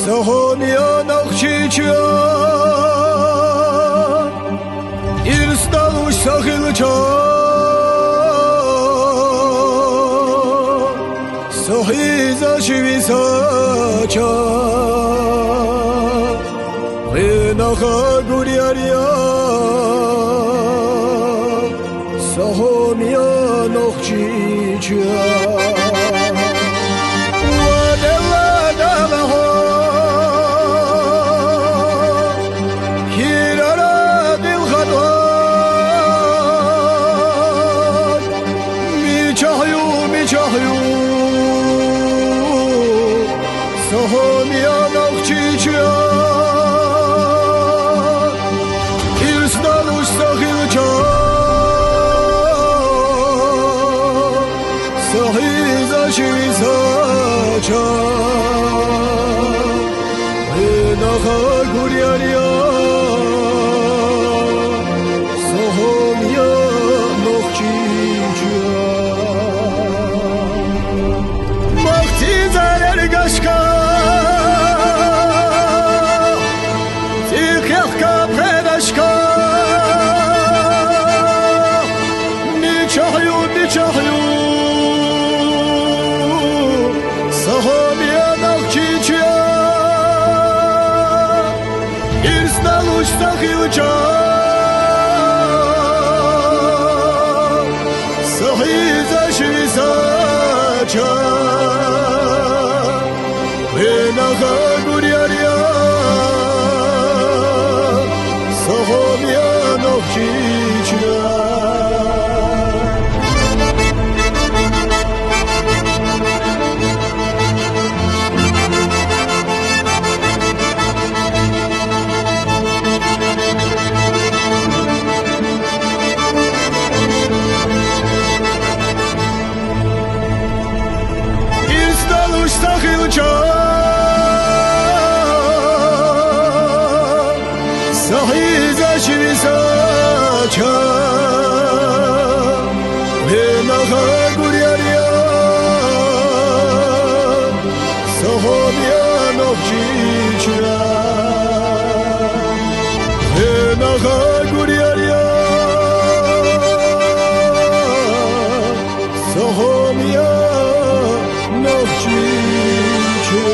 Sohomia nochchicha Irstalush sahilcha Sohiza shivisacha Renacha guriaria Sohomia nochchicha Sohomia nochchicha Irstalush sahilcha Sohiza shivisacha Renacha guriaria Sohomia nochchicha Machti zarer gashka Sohomia nochchicha Irstalush sahilcha Sohiza shivisacha Renacha guriaria Sohomia nochchicha Sahilcha Sohiza shivisacha Renacha guriaria Sohomia nochchicha Renacha guriaria Sohomia nochchicha